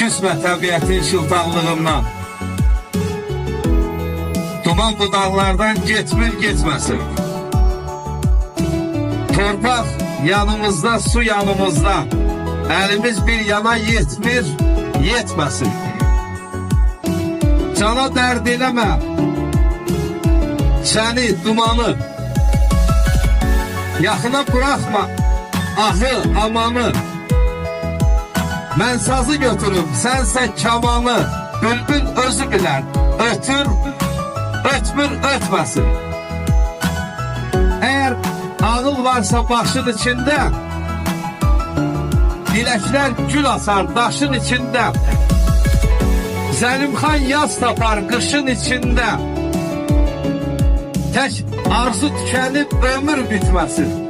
küsmə təbiətin şıltaqlığından. Duman bu dağlardan geçmir geçməsin. Torpaq yanımızda, su yanımızda. Elimiz bir yana yetmir, yetməsin. Cana dərd eləmə, səni, dumanı. Yaxına buraxma, ahı, amanı. Mən sazı götürüb, sənsə kamanı. Bülbül özü bilər, ötür, ötmür, ötməsin. Eğer ağıl varsa başın içinde, dilekler gül asar daşın içinde. Zəlimxan yaz tapar kışın içinde. Tek arzu tükenip ömür bitmesin.